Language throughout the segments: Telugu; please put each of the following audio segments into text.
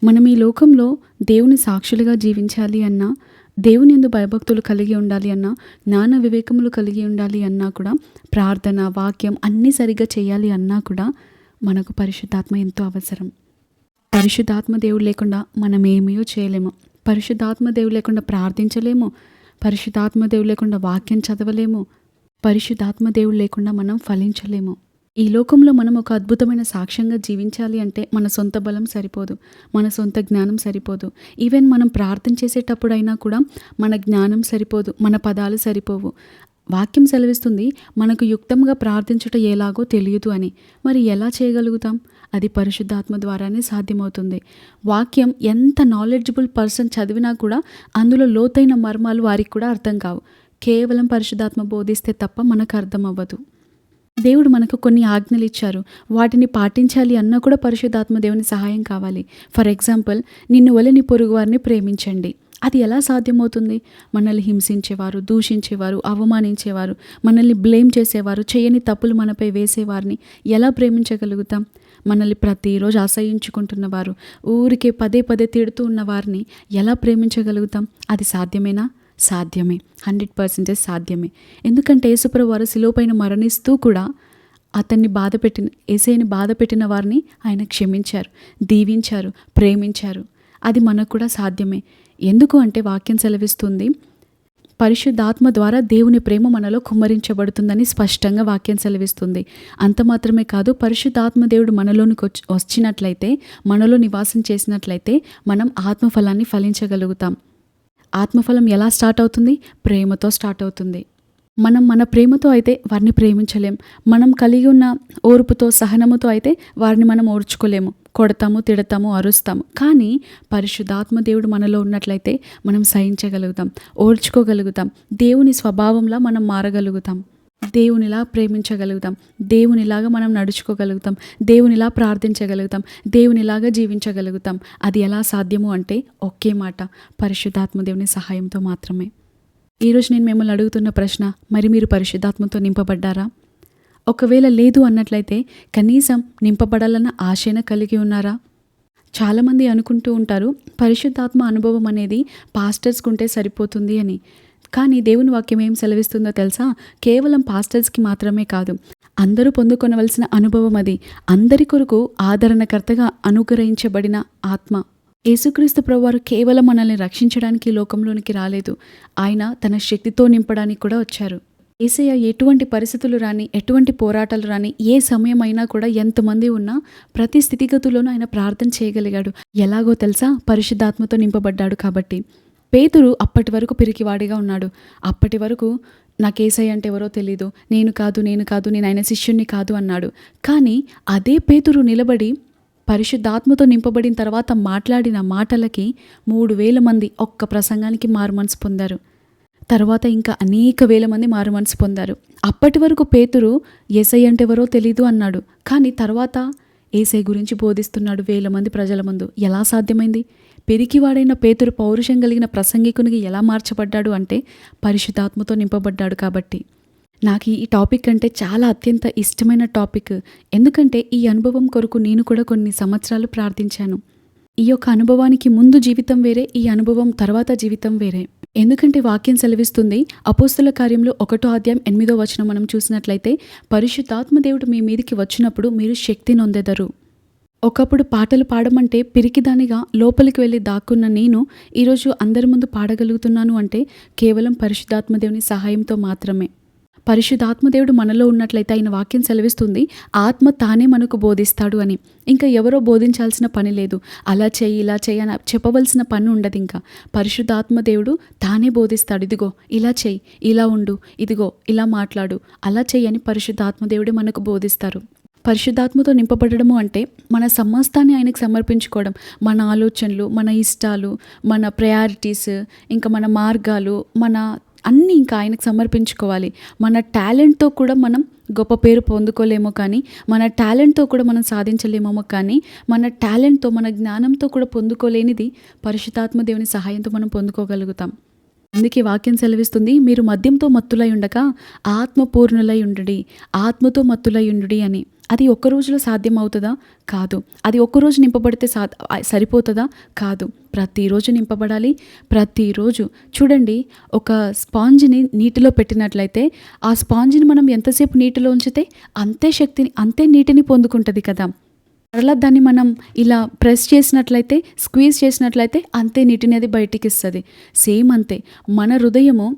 మనం ఈ లోకంలో దేవుని సాక్షులుగా జీవించాలి అన్నా, దేవుని యందు భయభక్తులు కలిగి ఉండాలి అన్నా, జ్ఞాన వివేకములు కలిగి ఉండాలి అన్నా కూడా, ప్రార్థన, వాక్యం అన్నీ సరిగ్గా చేయాలి అన్నా కూడా మనకు పరిశుద్ధాత్మ ఎంతో అవసరం. పరిశుద్ధాత్మ దేవుడు లేకుండా మనం ఏమీయో చేయలేము. పరిశుద్ధాత్మ దేవుడు లేకుండా ప్రార్థించలేము. పరిశుద్ధాత్మ దేవుడు లేకుండా వాక్యం చదవలేము. పరిశుద్ధాత్మ దేవుడు లేకుండా మనం ఫలించలేము. ఈ లోకంలో మనం ఒక అద్భుతమైన సాక్ష్యంగా జీవించాలి అంటే మన సొంత బలం సరిపోదు, మన సొంత జ్ఞానం సరిపోదు. ఈవెన్ మనం ప్రార్థన చేసేటప్పుడైనా కూడా మన జ్ఞానం సరిపోదు, మన పదాలు సరిపోవు. వాక్యం సెలవిస్తుంది, మనకు యుక్తంగా ప్రార్థించుట ఎలాగో తెలియదు అని. మరి ఎలా చేయగలుగుతాం? అది పరిశుద్ధాత్మ ద్వారానే సాధ్యమవుతుంది. వాక్యం ఎంత నాలెడ్జబుల్ పర్సన్ చదివినా కూడా అందులో లోతైన మర్మాలు వారికి కూడా అర్థం కావు. కేవలం పరిశుద్ధాత్మ బోధిస్తే తప్ప మనకు అర్థం అవ్వదు. దేవుడు మనకు కొన్ని ఆజ్ఞలు ఇచ్చారు, వాటిని పాటించాలి అన్నా కూడా పరిశుద్ధాత్మ దేవుని సహాయం కావాలి. ఫర్ ఎగ్జాంపుల్, నిన్ను వలె నీ పొరుగు వారిని ప్రేమించండి. అది ఎలా సాధ్యమవుతుంది? మనల్ని హింసించేవారు, దూషించేవారు, అవమానించేవారు, మనల్ని బ్లేమ్ చేసేవారు, చేయని తప్పులు మనపై వేసేవారిని ఎలా ప్రేమించగలుగుతాం? మనల్ని ప్రతిరోజు అసహించుకుంటున్నవారు, ఊరికే పదే పదే తిడుతూ ఉన్న వారిని ఎలా ప్రేమించగలుగుతాం? అది సాధ్యమేనా? సాధ్యమే, 100% సాధ్యమే. ఎందుకంటే యేసుప్రభువు వారు శిలువపైన మరణిస్తూ కూడా యేసయ్యని బాధ పెట్టిన వారిని ఆయన క్షమించారు, దీవించారు, ప్రేమించారు. అది మనకు కూడా సాధ్యమే. ఎందుకు అంటే వాక్యం సెలవిస్తుంది, పరిశుద్ధాత్మ ద్వారా దేవుని ప్రేమ మనలో కుమ్మరించబడుతుందని స్పష్టంగా వాక్యం సెలవిస్తుంది. అంత మాత్రమే కాదు, పరిశుద్ధాత్మ దేవుడు మనలోనికి వచ్చినట్లయితే, మనలో నివాసం చేసినట్లయితే మనం ఆత్మఫలాన్ని ఫలించగలుగుతాం. ఆత్మఫలం ఎలా స్టార్ట్ అవుతుంది? ప్రేమతో స్టార్ట్ అవుతుంది. మనం మన ప్రేమతో అయితే వారిని ప్రేమించలేం. మనం కలిగి ఉన్న ఓర్పుతో, సహనముతో అయితే వారిని మనం ఓర్చుకోలేము. కొడతాము, తిడతాము, అరుస్తాము. కానీ పరిశుద్ధాత్మ దేవుడు మనలో ఉన్నట్లయితే మనం సహించగలుగుతాం, ఓర్చుకోగలుగుతాం. దేవుని స్వభావంలా మనం మారగలుగుతాం. దేవునిలా ప్రేమించగలుగుతాం. దేవునిలాగా మనం నడుచుకోగలుగుతాం. దేవునిలా ప్రార్థించగలుగుతాం. దేవునిలాగా జీవించగలుగుతాం. అది ఎలా సాధ్యము అంటే ఒకే మాట, పరిశుద్ధాత్మ దేవుని సహాయంతో మాత్రమే. ఈరోజు నేను మిమ్మల్ని అడుగుతున్న ప్రశ్న, మరి మీరు పరిశుద్ధాత్మతో నింపబడ్డారా? ఒకవేళ లేదు అన్నట్లయితే కనీసం నింపబడాలన్న ఆశైనా కలిగి ఉన్నారా? చాలామంది అనుకుంటూ ఉంటారు, పరిశుద్ధాత్మ అనుభవం అనేది పాస్టర్స్కి ఉంటే సరిపోతుంది అని. కానీ దేవుని వాక్యం ఏం సెలవిస్తుందో తెలుసా? కేవలం పాస్టర్స్కి మాత్రమే కాదు, అందరూ పొందుకొనవలసిన అనుభవం అది. అందరి కొరకు ఆదరణకర్తగా అనుగ్రహించబడిన ఆత్మ. యేసుక్రీస్తు ప్రభువారు కేవలం మనల్ని రక్షించడానికి ఈ లోకంలోనికి రాలేదు, ఆయన తన శక్తితో నింపడానికి కూడా వచ్చారు. యేసయ్య ఎటువంటి పరిస్థితులు రాని, ఎటువంటి పోరాటాలు రాని, ఏ సమయమైనా కూడా ఎంతమంది ఉన్నా ప్రతి స్థితిగతుల్లోనూ ఆయన ప్రార్థన చేయగలిగాడు. ఎలాగో తెలుసా? పరిశుద్ధాత్మతో నింపబడ్డాడు కాబట్టి. పేతురు అప్పటి వరకు పిరికివాడిగా ఉన్నాడు. అప్పటి వరకు నాకు యేసయ్య అంటే ఎవరో తెలీదు, నేను ఆయన శిష్యుణ్ణి కాదు అన్నాడు. కానీ అదే పేతురు నిలబడి పరిశుద్ధాత్మతో నింపబడిన తర్వాత మాట్లాడిన మాటలకి 3,000 మంది ఒక్క ప్రసంగానికి మారుమనసు పొందారు. తర్వాత ఇంకా అనేక వేల మంది మారుమనసు పొందారు. అప్పటి వరకు పేతురు యేసయ్య అంటే ఎవరో తెలీదు అన్నాడు. కానీ తర్వాత యేసయ్య గురించి బోధిస్తున్నాడు 1,000 మంది ప్రజల ముందు. ఎలా సాధ్యమైంది? పెరికివాడైన పేతురు పౌరుషం కలిగిన ప్రసంగికునికి ఎలా మార్చబడ్డాడు అంటే పరిశుద్ధాత్మతో నింపబడ్డాడు కాబట్టి. నాకు ఈ టాపిక్ అంటే చాలా అత్యంత ఇష్టమైన టాపిక్. ఎందుకంటే ఈ అనుభవం కొరకు నేను కూడా కొన్ని సంవత్సరాలు ప్రార్థించాను. ఈ యొక్క అనుభవానికి ముందు జీవితం వేరే, ఈ అనుభవం తర్వాత జీవితం వేరే. ఎందుకంటే వాక్యం సెలవిస్తుంది, అపోస్తల కార్యంలో 1వ అధ్యాయం 8వ వచనం మనం చూసినట్లయితే, పరిశుద్ధాత్మ దేవుడు మీ మీదికి వచ్చినప్పుడు మీరు శక్తి నొందెదరు. ఒకప్పుడు పాటలు పాడమంటే పిరికిదానిగా లోపలికి వెళ్ళి దాక్కున్న నేను ఈరోజు అందరి ముందు పాడగలుగుతున్నాను అంటే కేవలం పరిశుద్ధాత్మ దేవుని సహాయంతో మాత్రమే. పరిశుద్ధాత్మ దేవుడు మనలో ఉన్నట్లయితే ఆయన వాక్యం సెలవిస్తుంది, ఆత్మ తానే మనకు బోధిస్తాడు అని. ఇంకా ఎవరో బోధించాల్సిన పని లేదు. అలా చెయ్యి, ఇలా చెయ్యి అని చెప్పవలసిన పని ఉండదు. ఇంకా పరిశుద్ధాత్మ దేవుడు తానే బోధిస్తాడు. ఇదిగో ఇలా చెయ్యి, ఇలా ఉండు, ఇదిగో ఇలా మాట్లాడు, అలా చెయ్యి అని పరిశుద్ధాత్మ దేవుడే మనకు బోధిస్తారు. పరిశుద్ధాత్మతో నింపబడము అంటే మన సమస్తాన్ని ఆయనకు సమర్పించుకోవడం. మన ఆలోచనలు, మన ఇష్టాలు, మన ప్రయారిటీస్, ఇంకా మన మార్గాలు, మన అన్నీ ఇంకా ఆయనకు సమర్పించుకోవాలి. మన టాలెంట్తో కూడా మనం గొప్ప పేరు పొందుకోలేమో కానీ, మన టాలెంట్తో కూడా మనం సాధించలేమో కానీ, మన టాలెంట్తో, మన జ్ఞానంతో కూడా పొందుకోలేనిది పరిశుద్ధాత్మ దేవుని సహాయంతో మనం పొందుకోగలుగుతాం. అందుకే వాక్యం సెలవిస్తుంది, మీరు మద్యంతో మత్తులై ఉండక ఆత్మపూర్ణులై ఉండుడి, ఆత్మతో మత్తులై ఉండుడి అని. అది ఒక్క రోజులో సాధ్యం అవుతుందా? కాదు. అది ఒక్కరోజు నింపబడితే సరిపోతుందా? కాదు. ప్రతిరోజు నింపబడాలి. ప్రతిరోజు చూడండి, ఒక స్పాంజ్‌ని నీటిలో పెట్టినట్లయితే ఆ స్పాంజ్‌ని మనం ఎంతసేపు నీటిలో ఉంచితే అంతే శక్తిని, అంతే నీటిని పొందుకుంటది కదా! మరలా దాన్ని మనం ఇలా ప్రెస్ చేసినట్లయితే, స్క్వీజ్ చేసినట్లయితే అంతే నీటిని అది బయటికిస్తది. సేమ్ అంతే మన హృదయము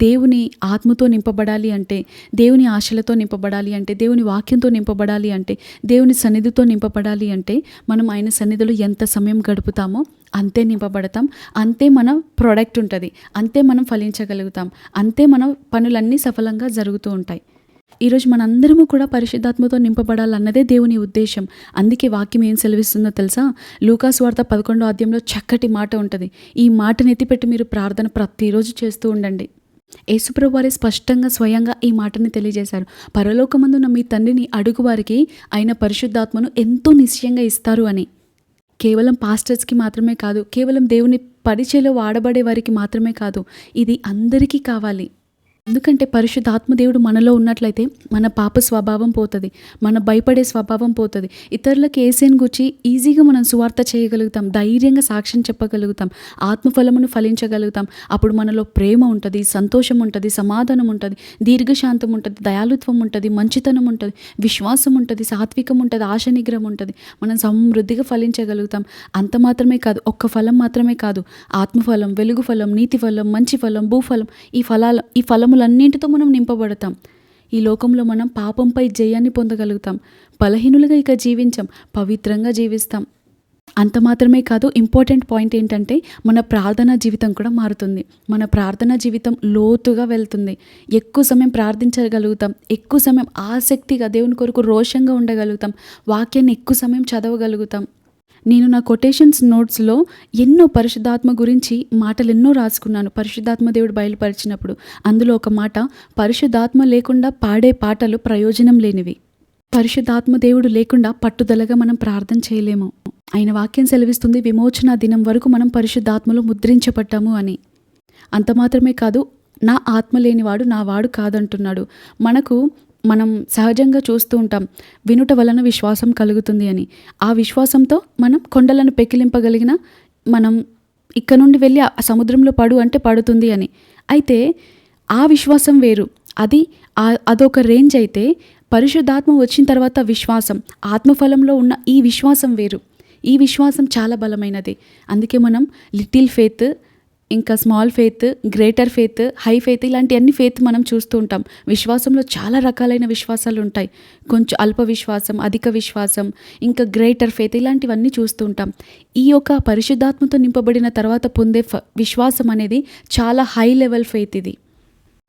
దేవుని ఆత్మతో నింపబడాలి అంటే, దేవుని ఆశలతో నింపబడాలి అంటే, దేవుని వాక్యంతో నింపబడాలి అంటే, దేవుని సన్నిధితో నింపబడాలి అంటే, మనం ఆయన సన్నిధిలో ఎంత సమయం గడుపుతామో అంతే నింపబడతాం. అంతే మన ప్రొడక్ట్ ఉంటుంది. అంతే మనం ఫలించగలుగుతాం. అంతే మన పనులన్నీ సఫలంగా జరుగుతూ ఉంటాయి. ఈరోజు మనందరము కూడా పరిశుద్ధాత్మతో నింపబడాలన్నదే దేవుని ఉద్దేశం. అందుకే వాక్యం ఏం సెలవిస్తుందో తెలుసా? లూకాసు వార్త 11వ అధ్యాయంలో చక్కటి మాట ఉంటుంది. ఈ మాటను ఎత్తిపెట్టి మీరు ప్రార్థన ప్రతిరోజు చేస్తూ ఉండండి. యేసుప్రభు వారే స్పష్టంగా స్వయంగా ఈ మాటని తెలియజేశారు. పరలోకమందున్న మీ తండ్రిని అడుగువారికి ఆయన పరిశుద్ధాత్మను ఎంతో నిశ్చయంగా ఇస్తారు అని. కేవలం పాస్టర్స్కి మాత్రమే కాదు, కేవలం దేవుని పరిచయలో వాడబడే వారికి మాత్రమే కాదు, ఇది అందరికీ కావాలి. ఎందుకంటే పరిశుద్ధాత్మ దేవుడు మనలో ఉన్నట్లయితే మన పాప స్వభావం పోతుంది, మన భయపడే స్వభావం పోతుంది. ఇతరులకు యేసుని గురించి ఈజీగా మనం సువార్త చేయగలుగుతాం, ధైర్యంగా సాక్ష్యం చెప్పగలుగుతాం, ఆత్మఫలమును ఫలించగలుగుతాం. అప్పుడు మనలో ప్రేమ ఉంటుంది, సంతోషం ఉంటుంది, సమాధానం ఉంటుంది, దీర్ఘశాంతం ఉంటుంది, దయాళుత్వం ఉంటుంది, మంచితనం ఉంటుంది, విశ్వాసం ఉంటుంది, సాత్వికం ఉంటుంది, ఆశ నిగ్రహం ఉంటుంది. మనం సమృద్ధిగా ఫలించగలుగుతాం. అంత మాత్రమే కాదు, ఒక్క ఫలం మాత్రమే కాదు, ఆత్మఫలం, వెలుగు ఫలం, నీతి ఫలం, మంచి ఫలం, భూఫలం, ఈ ఫలములన్నింటితో మనం నింపబడతాం. ఈ లోకంలో మనం పాపంపై జయాన్ని పొందగలుగుతాం. బలహీనులుగా ఇక జీవించాం, పవిత్రంగా జీవిస్తాం. అంత మాత్రమే కాదు, ఇంపార్టెంట్ పాయింట్ ఏంటంటే మన ప్రార్థనా జీవితం కూడా మారుతుంది. మన ప్రార్థనా జీవితం లోతుగా వెళ్తుంది. ఎక్కువ సమయం ప్రార్థించగలుగుతాం, ఎక్కువ సమయం ఆసక్తిగా దేవుని కొరకు రోషంగా ఉండగలుగుతాం, వాక్యాన్ని ఎక్కువ సమయం చదవగలుగుతాం. నేను నా కొటేషన్స్ నోట్స్లో ఎన్నో పరిశుద్ధాత్మ గురించి మాటలు ఎన్నో రాసుకున్నాను. పరిశుద్ధాత్మ దేవుడు బయలుపరిచినప్పుడు అందులో ఒక మాట, పరిశుద్ధాత్మ లేకుండా పాడే పాటలు ప్రయోజనం లేనివి. పరిశుద్ధాత్మ దేవుడు లేకుండా పట్టుదలగా మనం ప్రార్థన చేయలేము. ఆయన వాక్యం సెలవిస్తుంది, విమోచన దినం వరకు మనం పరిశుద్ధాత్మలో ముద్రించబడ్డాము అని. అంత మాత్రమే కాదు, నా ఆత్మ లేనివాడు నా వాడు కాదంటున్నాడు. మనం సహజంగా చూస్తూ ఉంటాం, వినుట వలన విశ్వాసం కలుగుతుంది అని. ఆ విశ్వాసంతో మనం కొండలను పెకిలింపగలిగిన, మనం ఇక్కడ నుండి వెళ్ళి ఆ సముద్రంలో పడు అంటే పడుతుంది అని. అయితే ఆ విశ్వాసం వేరు, అదొక రేంజ్. అయితే పరిశుద్ధాత్మ వచ్చిన తర్వాత విశ్వాసం, ఆత్మఫలంలో ఉన్న ఈ విశ్వాసం వేరు. ఈ విశ్వాసం చాలా బలమైనది. అందుకే మనం లిటిల్ ఫెయిత్, ఇంకా small faith, greater faith, high faith, ఇలాంటి అన్ని ఫెయిత్ మనం చూస్తూ ఉంటాం. విశ్వాసంలో చాలా రకాలైన విశ్వాసాలు ఉంటాయి. కొంచెం అల్ప విశ్వాసం, అధిక విశ్వాసం, ఇంకా గ్రేటర్ ఫెయిత్, ఇలాంటివన్నీ చూస్తూ ఉంటాం. ఈ యొక్క పరిశుద్ధాత్మతో నింపబడిన తర్వాత పొందే విశ్వాసం అనేది చాలా హై లెవెల్ ఫెయిత్ ఇది.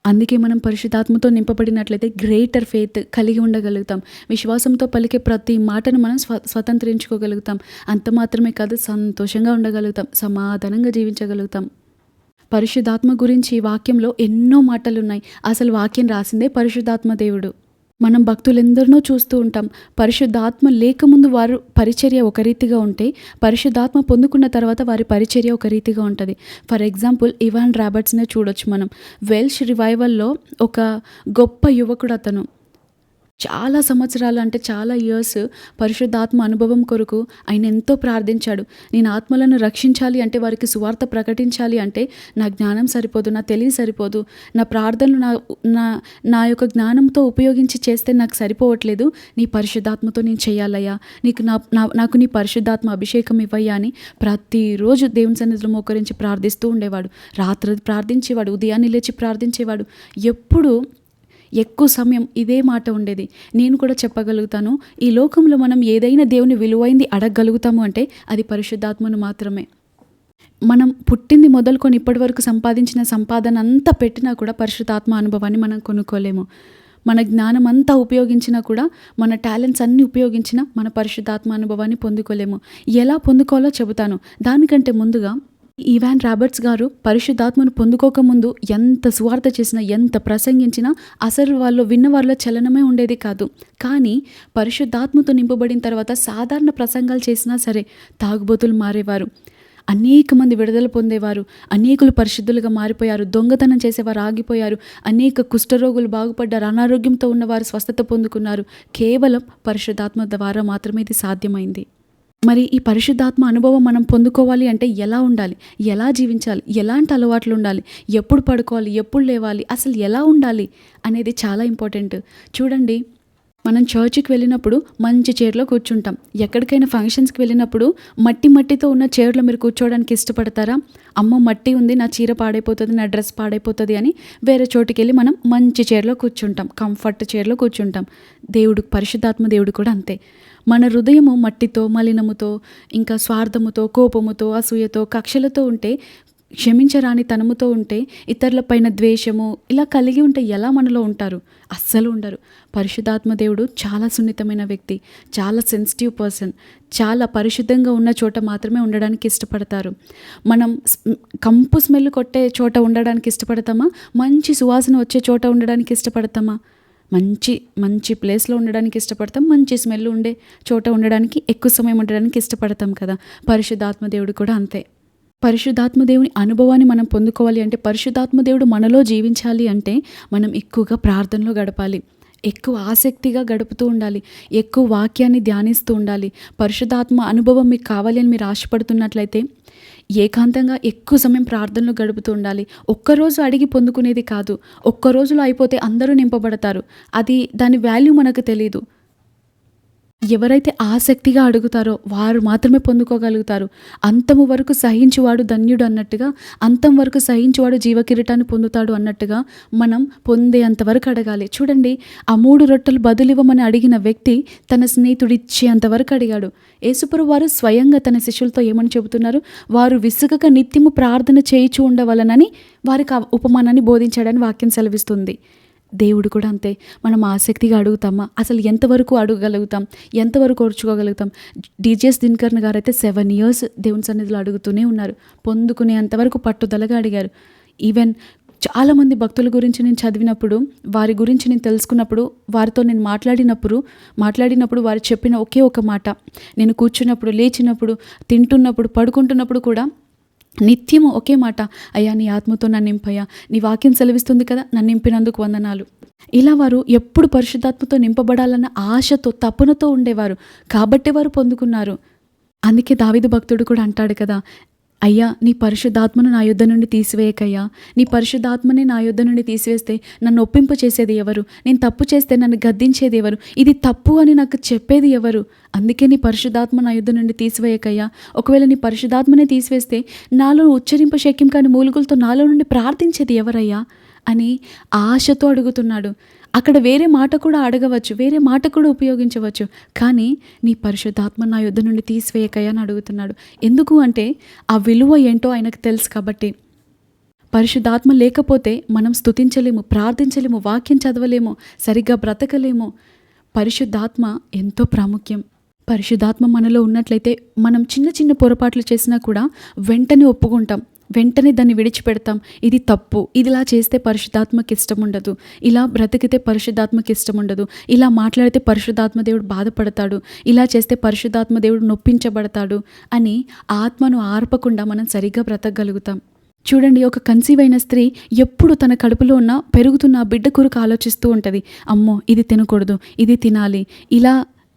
అందుకే మనం పరిశుద్ధాత్మతో నింపబడినట్లయితే గ్రేటర్ ఫెయిత్ కలిగి ఉండగలుగుతాం. విశ్వాసంతో పలికే ప్రతి మాటను మనం స్వతంత్రించుకోగలుగుతాం. అంత మాత్రమే కాదు, సంతోషంగా ఉండగలుగుతాం, సమాధానంగా జీవించగలుగుతాం. పరిశుద్ధాత్మ గురించి వాక్యంలో ఎన్నో మాటలున్నాయి. అసలు వాక్యం రాసిందే పరిశుద్ధాత్మ దేవుడు. మనం భక్తులెందరినో చూస్తూ ఉంటాం. పరిశుద్ధాత్మ లేకముందు వారు పరిచర్య ఒక రీతిగా ఉంటే, పరిశుద్ధాత్మ పొందుకున్న తర్వాత వారి పరిచర్య ఒక రీతిగా ఉంటుంది. ఫర్ ఎగ్జాంపుల్, ఇవాన్ రాబర్ట్స్నే చూడొచ్చు మనం. వెల్ష్ రివైవల్లో ఒక గొప్ప యువకుడు అతను. చాలా సంవత్సరాలు, అంటే చాలా ఇయర్స్ పరిశుద్ధాత్మ అనుభవం కొరకు ఆయన ఎంతో ప్రార్థించాడు. నేను ఆత్మలను రక్షించాలి అంటే, వారికి సువార్త ప్రకటించాలి అంటే నా జ్ఞానం సరిపోదు, నా తెలివి సరిపోదు, నా ప్రార్థనలు నా యొక్క జ్ఞానంతో ఉపయోగించి చేస్తే నాకు సరిపోవట్లేదు. నీ పరిశుద్ధాత్మతో నేను చేయాలయ్యా, నాకు నీ పరిశుద్ధాత్మ అభిషేకం ఇవ్వయ్యా అని ప్రతిరోజు దేవుని సన్నిధిలో మోకరించి ప్రార్థిస్తూ ఉండేవాడు. రాత్రి ప్రార్థించేవాడు, ఉదయాన్నే లేచి ప్రార్థించేవాడు. ఎప్పుడు ఎక్కువ సమయం ఇదే మాట ఉండేది. నేను కూడా చెప్పగలుగుతాను, ఈ లోకంలో మనం ఏదైనా దేవుని విలువైంది అడగగలుగుతాము అంటే అది పరిశుద్ధాత్మను మాత్రమే. మనం పుట్టింది మొదలుకొని ఇప్పటి వరకు సంపాదించిన సంపాదన అంతా పెట్టినా కూడా పరిశుద్ధాత్మ అనుభవాన్ని మనం కొనుక్కోలేము. మన జ్ఞానం అంతా ఉపయోగించినా కూడా, మన టాలెంట్స్ అన్నీ ఉపయోగించినా మన పరిశుద్ధాత్మ అనుభవాన్ని పొందుకోలేము. ఎలా పొందుకోవాలో చెబుతాను. దానికంటే ముందుగా ఇవాన్ రాబర్ట్స్ గారు పరిశుద్ధాత్మను పొందుకోకముందు ఎంత సువార్త చేసినా, ఎంత ప్రసంగించినా అసలు వాళ్ళు విన్నవారిలో చలనమే ఉండేది కాదు. కానీ పరిశుద్ధాత్మతో నింపబడిన తర్వాత సాధారణ ప్రసంగాలు చేసినా సరే తాగుబోతులు మారేవారు. అనేక మంది విడుదల పొందేవారు, అనేకులు పరిశుద్ధులుగా మారిపోయారు, దొంగతనం చేసేవారు ఆగిపోయారు, అనేక కుష్ఠరోగులు బాగుపడ్డారు, అనారోగ్యంతో ఉన్నవారు స్వస్థత పొందుకున్నారు. కేవలం పరిశుద్ధాత్మ ద్వారా మాత్రమే ఇది సాధ్యమైంది. మరి ఈ పరిశుద్ధాత్మ అనుభవం మనం పొందుకోవాలి అంటే ఎలా ఉండాలి, ఎలా జీవించాలి, ఎలాంటి అలవాట్లు ఉండాలి, ఎప్పుడు పడుకోవాలి, ఎప్పుడు లేవాలి, అసలు ఎలా ఉండాలి అనేది చాలా ఇంపార్టెంట్. చూడండి, మనం చర్చికి వెళ్ళినప్పుడు మంచి చైర్లో కూర్చుంటాం. ఎక్కడికైనా ఫంక్షన్స్కి వెళ్ళినప్పుడు మట్టితో ఉన్న చైర్లో మీరు కూర్చోవడానికి ఇష్టపడతారా? అమ్మో మట్టి ఉంది, నా చీర పాడైపోతుంది, నా డ్రెస్ పాడైపోతుంది అని వేరే చోటుకి వెళ్ళి మనం మంచి చైర్లో కూర్చుంటాం, కంఫర్ట్ చైర్లో కూర్చుంటాం. పరిశుద్ధాత్మ దేవుడు కూడా అంతే. మన హృదయము మట్టితో, మలినముతో, ఇంకా స్వార్థముతో, కోపముతో, అసూయతో, కక్షలతో ఉంటే, క్షమించరాని తనముతో ఉంటే, ఇతరులపైన ద్వేషము ఇలా కలిగి ఉంటే ఎలా మనలో ఉంటారు? అస్సలు ఉండరు. పరిశుద్ధాత్మ దేవుడు చాలా సున్నితమైన వ్యక్తి, చాలా సెన్సిటివ్ పర్సన్. చాలా పరిశుద్ధంగా ఉన్న చోట మాత్రమే ఉండడానికి ఇష్టపడతారు. మనం కంపు స్మెల్ కొట్టే చోట ఉండడానికి ఇష్టపడతామా? మంచి సువాసన వచ్చే చోట ఉండడానికి ఇష్టపడతామా? మంచి ప్లేస్లో ఉండడానికి ఇష్టపడతాం. మంచి స్మెల్ ఉండే చోట ఉండడానికి, ఎక్కువ సమయం ఉండడానికి ఇష్టపడతాం కదా. పరిశుద్ధాత్మ దేవుడు కూడా అంతే. పరిశుద్ధాత్మ దేవుని అనుభవాన్ని మనం పొందుకోవాలి అంటే, పరిశుద్ధాత్మ దేవుడు మనలో జీవించాలి అంటే మనం ఎక్కువగా ప్రార్థనలో గడపాలి, ఎక్కువ ఆసక్తిగా గడుపుతూ ఉండాలి, ఎక్కువ వాక్యాన్ని ధ్యానిస్తూ ఉండాలి. పరిశుద్ధాత్మ అనుభవం మీకు కావాలి అని మీరు ఆశపడుతున్నట్లయితే ఏకాంతంగా ఎక్కువ సమయం ప్రార్థనలో గడుపుతూ ఉండాలి. ఒక్కరోజు అడిగి పొందుకునేది కాదు. ఒక్క రోజులో అయిపోతే అందరూ నింపబడతారు. దాని వాల్యూ మనకు తెలీదు. ఎవరైతే ఆసక్తిగా అడుగుతారో వారు మాత్రమే పొందుకోగలుగుతారు. అంతము వరకు సహించువాడు ధన్యుడు అన్నట్టుగా, అంతం వరకు సహించువాడు జీవకిరీటాన్ని పొందుతాడు అన్నట్టుగా మనం పొందేంతవరకు అడగాలి. చూడండి, ఆ 3 రొట్టెలు బదులివ్వమని అడిగిన వ్యక్తి తన స్నేహితుడు ఇచ్చేంతవరకు అడిగాడు. యేసుప్రభువు వారు స్వయంగా తన శిష్యులతో ఏమని చెబుతున్నారు? వారు విసుగక నిత్యము ప్రార్థన చేయుచు ఉండవలనని వారికి ఆ ఉపమానాన్ని బోధించాడని వాక్యం సెలవిస్తుంది. దేవుడు కూడా అంతే. మనం ఆసక్తిగా అడుగుతామా? అసలు ఎంతవరకు అడగగలుగుతాం, ఎంతవరకు ఓర్చుకోగలుగుతాం? డిజెస్ దినకర్ణ గారు అయితే 7 years దేవుని సన్నిధిలో అడుగుతూనే ఉన్నారు. పొందుకునేంతవరకు పట్టుదలగా అడిగారు. ఈవెన్ చాలామంది భక్తుల గురించి నేను చదివినప్పుడు, వారి గురించి నేను తెలుసుకున్నప్పుడు, వారితో నేను మాట్లాడినప్పుడు వారు చెప్పిన ఒకే ఒక మాట, నేను కూర్చున్నప్పుడు, లేచినప్పుడు, తింటున్నప్పుడు, పడుకుంటున్నప్పుడు కూడా నిత్యము ఒకే మాట, అయ్యా నీ ఆత్మతో నన్ను నింపయ్యా, నీ వాక్యం సెలవిస్తుంది కదా, నన్ను నింపినందుకు వందనాలు. ఇలా వారు ఎప్పుడు పరిశుద్ధాత్మతో నింపబడాలన్న ఆశతో, తపనతో ఉండేవారు. కాబట్టి వారు పొందుకున్నారు. అందుకే దావీదు భక్తుడు కూడా అంటాడు కదా, అయ్యా నీ పరిశుద్ధాత్మను నా యొద్ద నుండి తీసివేయకయ్యా, నీ పరిశుద్ధాత్మని నా యొద్ద నుండి తీసివేస్తే నన్ను ఒప్పింపు చేసేది ఎవరు? నేను తప్పు చేస్తే నన్ను గద్దించేది ఎవరు? ఇది తప్పు అని నాకు చెప్పేది ఎవరు? అందుకే నీ పరిశుద్ధాత్మ నా యొద్ద నుండి తీసివేయకయ్యా. ఒకవేళ నీ పరిశుద్ధాత్మనే తీసివేస్తే నాలో ఉచ్చరింప శక్యం కాని మూలుగులతో నాలో నుండి ప్రార్థించేది ఎవరయ్యా అని ఆశతో అడుగుతున్నాడు. అక్కడ వేరే మాట కూడా అడగవచ్చు, వేరే మాట కూడా ఉపయోగించవచ్చు, కానీ నీ పరిశుద్ధాత్మ నా యొద్ద నుండి తీసివేయకయ్యా అని అడుగుతున్నాడు. ఎందుకు అంటే ఆ విలువ ఏంటో ఆయనకు తెలుసు కాబట్టి. పరిశుద్ధాత్మ లేకపోతే మనం స్తుతించలేము, ప్రార్థించలేము, వాక్యం చదవలేము, సరిగ్గా బ్రతకలేము. పరిశుద్ధాత్మ ఎంతో ప్రాముఖ్యం. పరిశుద్ధాత్మ మనలో ఉన్నట్లయితే మనం చిన్న పొరపాట్లు చేసినా కూడా వెంటనే ఒప్పుకుంటాం, వెంటనే దాన్ని విడిచిపెడతాం. ఇది తప్పు, ఇదిలా చేస్తే పరిశుద్ధాత్మకి ఇష్టం ఉండదు, ఇలా బ్రతికితే పరిశుద్ధాత్మకి ఇష్టం ఉండదు, ఇలా మాట్లాడితే పరిశుద్ధాత్మ దేవుడు బాధపడతాడు, ఇలా చేస్తే పరిశుద్ధాత్మ దేవుడు నొప్పించబడతాడు అని ఆత్మను ఆర్పకుండా మనం సరిగ్గా బ్రతకగలుగుతాం. చూడండి, ఒక కన్సీవ్ అయిన స్త్రీ ఎప్పుడు తన కడుపులో ఉన్న పెరుగుతున్న బిడ్డ కొరకు ఆలోచిస్తూ ఉంటుంది. అమ్మో ఇది తినకూడదు, ఇది తినాలి,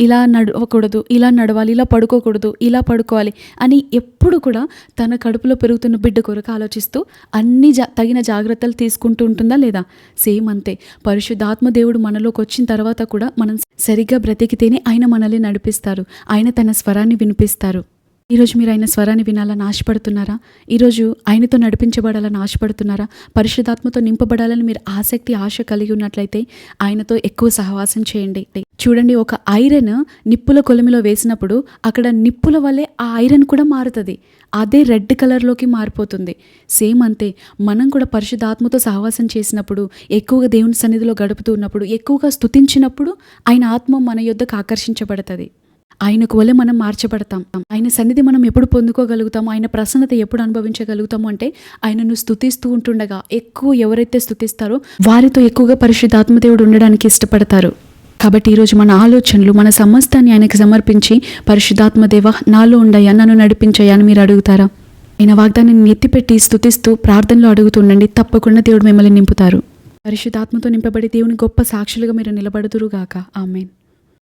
ఇలా నడవకూడదు, ఇలా నడవాలి, ఇలా పడుకోకూడదు, ఇలా పడుకోవాలి అని ఎప్పుడు కూడా తన కడుపులో పెరుగుతున్న బిడ్డ కొరకు ఆలోచిస్తూ అన్ని తగిన జాగ్రత్తలు తీసుకుంటూ ఉంటుందా లేదా? సేమ్ అంతే. పరిశుద్ధాత్మ దేవుడు మనలోకి వచ్చిన తర్వాత కూడా మనం సరిగ్గా బ్రతికితేనే ఆయన మనల్ని నడిపిస్తారు, ఆయన తన స్వరాన్ని వినిపిస్తారు. ఈరోజు మీరు ఆయన స్వరాన్ని వినాలని ఆశపడుతున్నారా? ఈరోజు ఆయనతో నడిపించబడాలని ఆశపడుతున్నారా? పరిశుద్ధాత్మతో నింపబడాలని మీరు ఆశ కలిగి ఉన్నట్లయితే ఆయనతో ఎక్కువ సహవాసం చేయండి. చూడండి, ఒక ఐరన్ నిప్పుల కొలిమిలో వేసినప్పుడు అక్కడ నిప్పుల వల్లే ఆ ఐరన్ కూడా మారుతుంది, అదే రెడ్ కలర్లోకి మారిపోతుంది. సేమ్ అంతే, మనం కూడా పరిశుద్ధాత్మతో సహవాసం చేసినప్పుడు, ఎక్కువగా దేవుని సన్నిధిలో గడుపుతూ ఉన్నప్పుడు, ఎక్కువగా స్తుతించినప్పుడు ఆయన ఆత్మ మన యొద్దకు ఆకర్షించబడుతుంది. ఆయనకు వలె మనం మార్చబడతాం. ఆయన సన్నిధి మనం ఎప్పుడు పొందుకోగలుగుతాము, ఆయన ప్రసన్నత ఎప్పుడు అనుభవించగలుగుతాము అంటే ఆయనను స్తుతిస్తూ ఉంటుండగా. ఎక్కువ ఎవరైతే స్తుతిస్తారో వారితో ఎక్కువగా పరిశుద్ధాత్మ దేవుడు ఉండడానికి ఇష్టపడతారు. కాబట్టి ఈరోజు మన ఆలోచనలు, మన సమస్తాన్ని ఆయనకు సమర్పించి, పరిశుద్ధాత్మ దేవ నాలో ఉండయ్యా, నన్ను నడిపించయ్యా అని మీరు అడుగుతారా? ఆయన వాగ్దానాన్ని ఎత్తిపెట్టి స్తుతిస్తూ ప్రార్థనలో అడుగుతుండండి. తప్పకుండా దేవుడు మిమ్మల్ని నింపుతారు. పరిశుద్ధాత్మతో నింపబడి దేవుని గొప్ప సాక్షులుగా మీరు నిలబడుదురుగాక. ఆమేన్.